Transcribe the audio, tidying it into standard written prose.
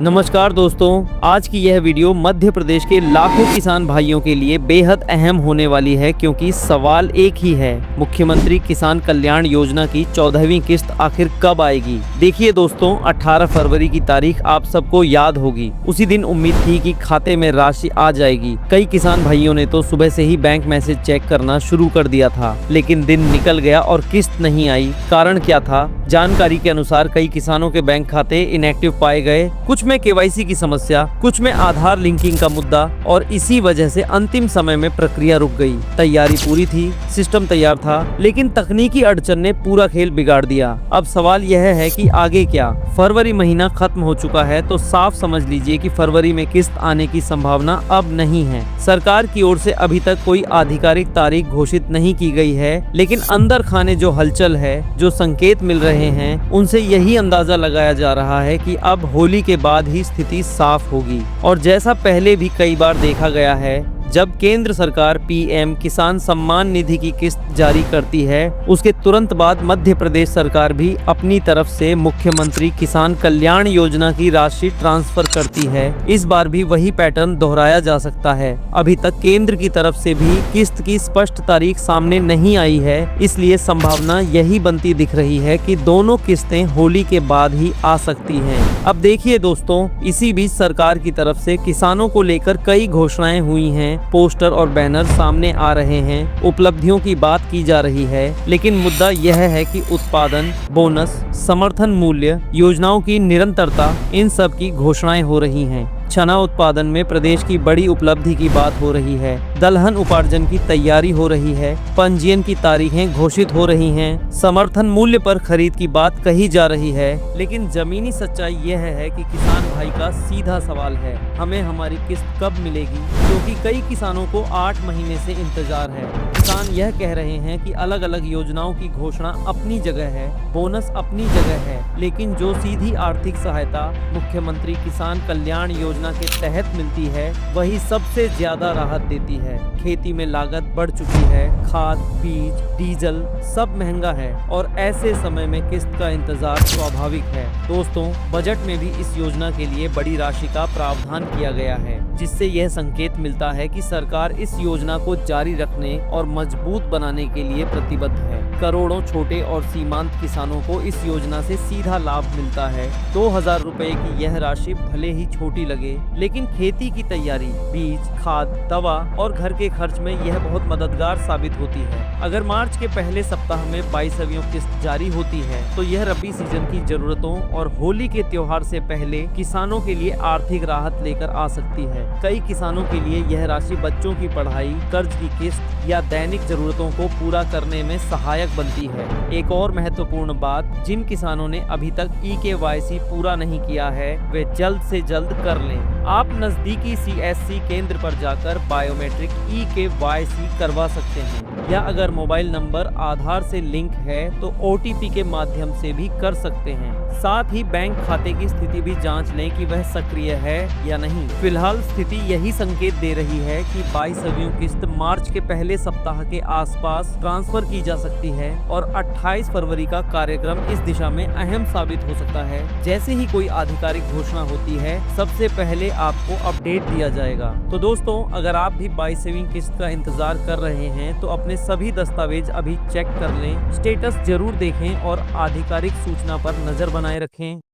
नमस्कार दोस्तों, आज की यह वीडियो मध्य प्रदेश के लाखों किसान भाइयों के लिए बेहद अहम होने वाली है क्योंकि सवाल एक ही है, मुख्यमंत्री किसान कल्याण योजना की 14वीं किस्त आखिर कब आएगी। देखिए दोस्तों, 18 फरवरी की तारीख आप सबको याद होगी। उसी दिन उम्मीद थी कि खाते में राशि आ जाएगी। कई किसान भाइयों ने तो सुबह से ही बैंक मैसेज चेक करना शुरू कर दिया था, लेकिन दिन निकल गया और किस्त नहीं आई। कारण क्या था? जानकारी के अनुसार कई किसानों के बैंक खाते इनएक्टिव पाए गए, कुछ में केवाईसी की समस्या, कुछ में आधार लिंकिंग का मुद्दा, और इसी वजह से अंतिम समय में प्रक्रिया रुक गई। तैयारी पूरी थी, सिस्टम तैयार था, लेकिन तकनीकी अड़चन ने पूरा खेल बिगाड़ दिया। अब सवाल यह है कि आगे क्या? फरवरी महीना खत्म हो चुका है, तो साफ समझ लीजिए कि फरवरी में किस्त आने की संभावना अब नहीं है। सरकार की ओर से अभी तक कोई आधिकारिक तारीख घोषित नहीं की गई है, लेकिन अंदर खाने जो हलचल है, जो संकेत मिल रहे हैं, उनसे यही अंदाजा लगाया जा रहा है कि अब होली के बाद ही स्थिति साफ होगी। और जैसा पहले भी कई बार देखा गया है, जब केंद्र सरकार पीएम किसान सम्मान निधि की किस्त जारी करती है, उसके तुरंत बाद मध्य प्रदेश सरकार भी अपनी तरफ से मुख्यमंत्री किसान कल्याण योजना की राशि ट्रांसफर करती है। इस बार भी वही पैटर्न दोहराया जा सकता है। अभी तक केंद्र की तरफ से भी किस्त की स्पष्ट तारीख सामने नहीं आई है, इसलिए संभावना यही बनती दिख रही है कि दोनों किस्तें होली के बाद ही आ सकती हैं। अब देखिए दोस्तों, इसी बीच सरकार की तरफ से किसानों को लेकर कई घोषणाएं हुई हैं, पोस्टर और बैनर सामने आ रहे हैं, उपलब्धियों की बात की जा रही है, लेकिन मुद्दा यह है कि उत्पादन, बोनस, समर्थन मूल्य, योजनाओं की निरंतरता, इन सब की घोषणाएं हो रही हैं। चना उत्पादन में प्रदेश की बड़ी उपलब्धि की बात हो रही है, दलहन उपार्जन की तैयारी हो रही है, पंजीयन की तारीखें घोषित हो रही हैं, समर्थन मूल्य पर खरीद की बात कही जा रही है। लेकिन जमीनी सच्चाई यह है कि किसान भाई का सीधा सवाल है, हमें हमारी किस्त कब मिलेगी? क्योंकि कई किसानों को 8 महीने से इंतजार है। किसान यह कह रहे हैं कि अलग अलग योजनाओं की घोषणा अपनी जगह है, बोनस अपनी जगह है, लेकिन जो सीधी आर्थिक सहायता मुख्यमंत्री किसान कल्याण योजना के तहत मिलती है, वही सबसे ज्यादा राहत देती है। खेती में लागत बढ़ चुकी है, खाद, बीज, डीजल सब महंगा है, और ऐसे समय में किस्त का इंतजार स्वाभाविक है। दोस्तों, बजट में भी इस योजना के लिए बड़ी राशि का प्रावधान किया गया है, जिससे यह संकेत मिलता है कि सरकार इस योजना को जारी रखने और मजबूत बनाने के लिए प्रतिबद्ध है। करोड़ों छोटे और सीमांत किसानों को इस योजना से सीधा लाभ मिलता है। 2000 रुपए की यह राशि भले ही छोटी लगे, लेकिन खेती की तैयारी, बीज, खाद, दवा और घर के खर्च में यह बहुत मददगार साबित होती है। अगर मार्च के पहले सप्ताह में 22वीं किस्त जारी होती है, तो यह रबी सीजन की जरूरतों और होली के त्योहार से पहले किसानों के लिए आर्थिक राहत लेकर आ सकती है। कई किसानों के लिए यह राशि बच्चों की पढ़ाई, कर्ज की किस्त या दैनिक जरूरतों को पूरा करने में सहायक बनती है। एक और महत्वपूर्ण बात, जिन किसानों ने अभी तक eKYC पूरा नहीं किया है, वे जल्द से जल्द कर लें। आप नजदीकी CSC केंद्र पर जाकर बायोमेट्रिक eKYC करवा सकते हैं, या अगर मोबाइल नंबर आधार से लिंक है तो OTP के माध्यम से भी कर सकते हैं। साथ ही बैंक खाते की स्थिति भी जांच लें कि वह सक्रिय है या नहीं। फिलहाल स्थिति यही संकेत दे रही है कि 22वीं किस्त मार्च के पहले सप्ताह के आसपास ट्रांसफर की जा सकती है, और 28 फरवरी का कार्यक्रम इस दिशा में अहम साबित हो सकता है। जैसे ही कोई आधिकारिक घोषणा होती है, सबसे पहले आपको अपडेट दिया जाएगा। तो दोस्तों, अगर आप भी 22वीं किस्त का इंतजार कर रहे हैं, तो अपने सभी दस्तावेज अभी चेक कर लें, स्टेटस जरूर देखें और आधिकारिक सूचना पर नजर बनाए रखें।